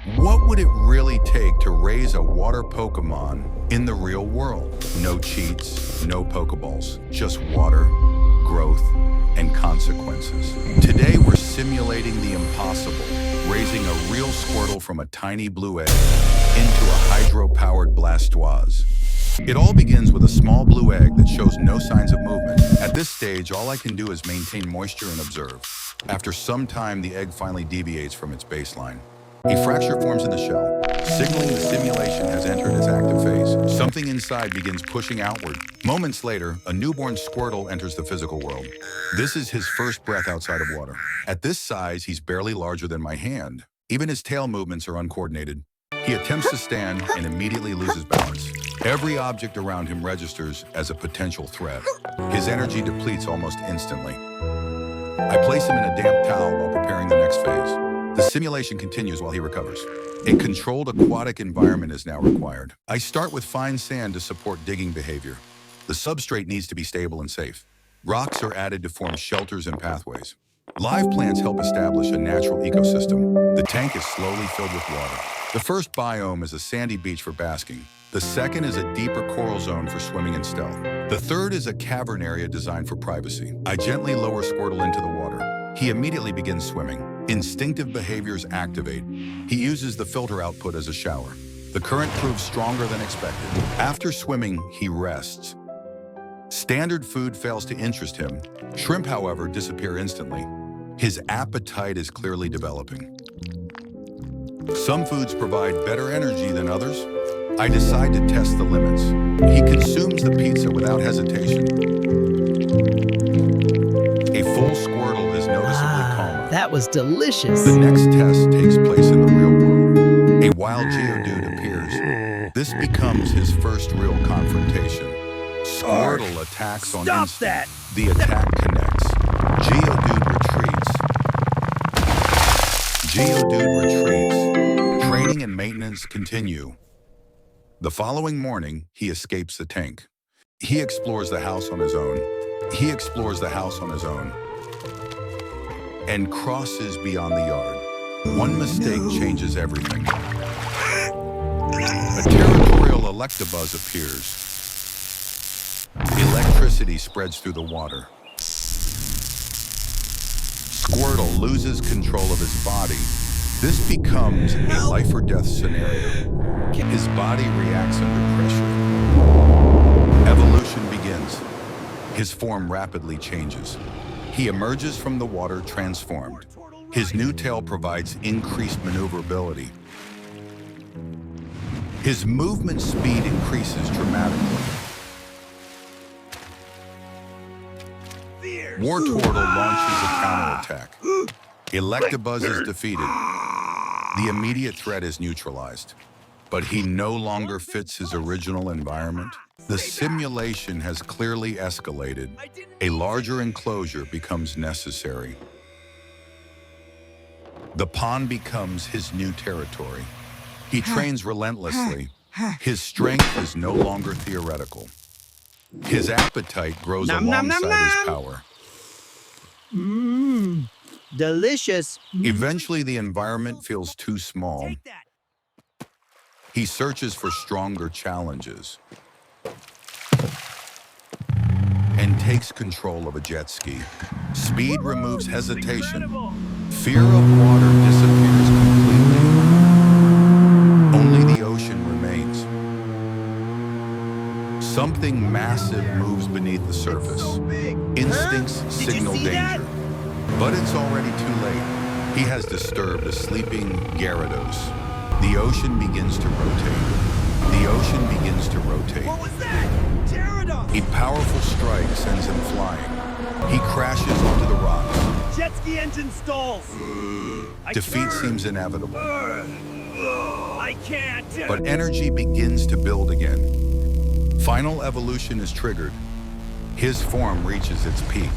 What would it really take to raise a water Pokemon in the real world? No cheats, no Pokeballs, just water, growth, and consequences. Today we're simulating the impossible, raising a real Squirtle from a tiny blue egg into a hydro-powered Blastoise. It all begins with a small blue egg that shows no signs of movement. At this stage, all I can do is maintain moisture and observe. After some time, the egg finally deviates from its baseline. A fracture forms in the shell, signaling the simulation has entered its active phase. Something inside begins pushing outward. Moments later, a newborn Squirtle enters the physical world. This is his first breath outside of water. At this size, he's barely larger than my hand. Even his tail movements are uncoordinated. He attempts to stand and immediately loses balance. Every object around him registers as a potential threat. His energy depletes almost instantly. I place him in a damp towel while preparing the next phase. The simulation continues while he recovers. A controlled aquatic environment is now required. I start with fine sand to support digging behavior. The substrate needs to be stable and safe. Rocks are added to form shelters and pathways. Live plants help establish a natural ecosystem. The tank is slowly filled with water. The first biome is a sandy beach for basking. The second is a deeper coral zone for swimming and stealth. The third is a cavern area designed for privacy. I gently lower Squirtle into the water. He immediately begins swimming. Instinctive behaviors activate. He uses the filter output as a shower. The current proves stronger than expected. After swimming, he rests. Standard food fails to interest him. Shrimp, however, disappear instantly. His appetite is clearly developing. Some foods provide better energy than others. I decide to test the limits. He consumes the pizza without hesitation. A full Squirtle is noticeably calmer. That was delicious. The next test takes place in the real world. A wild Geodude appears. This becomes his first real confrontation. Squirtle attacks on Stop instinct. that! The attack connects. Geodude retreats. Training and maintenance continue. The following morning, he escapes the tank. He explores the house on his own. And crosses beyond the yard. One mistake changes everything. A territorial Electabuzz appears. Electricity spreads through the water. Squirtle loses control of his body. This becomes a life or death scenario. His body reacts under pressure. Evolution begins. His form rapidly changes. He emerges from the water transformed. His new tail provides increased maneuverability. His movement speed increases dramatically. Wartortle launches a counterattack. Electabuzz is defeated. The immediate threat is neutralized. But he no longer fits his original environment. The simulation has clearly escalated. A larger enclosure becomes necessary. The pond becomes his new territory. He trains relentlessly. His strength is no longer theoretical. His appetite grows alongside his power. Delicious. Eventually, the environment feels too small. He searches for stronger challenges and takes control of a jet ski. Speed removes hesitation. Fear of water disappears completely. Only the ocean remains. Something massive moves beneath the surface. Instincts signal danger. But it's already too late. He has disturbed a sleeping Gyarados. The ocean begins to rotate. What was that? Gyarados! A powerful strike sends him flying. He crashes onto the rocks. Jet ski engine stalls! Defeat seems inevitable. I can't! But energy begins to build again. Final evolution is triggered. His form reaches its peak.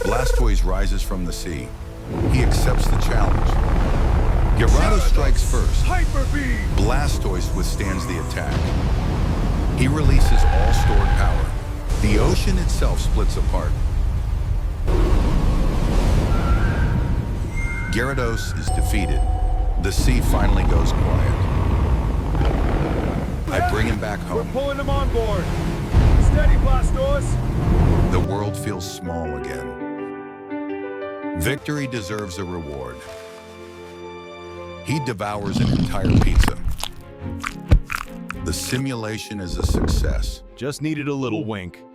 Blastoise rises from the sea. He accepts the challenge. Gyarados strikes first. Hyper Beam! Blastoise withstands the attack. He releases all stored power. The ocean itself splits apart. Gyarados is defeated. The sea finally goes quiet. I bring him back home. Pulling him on board. Steady, Blastoise. The world feels small again. Victory deserves a reward. He devours an entire pizza. The simulation is a success. Just needed a little wink.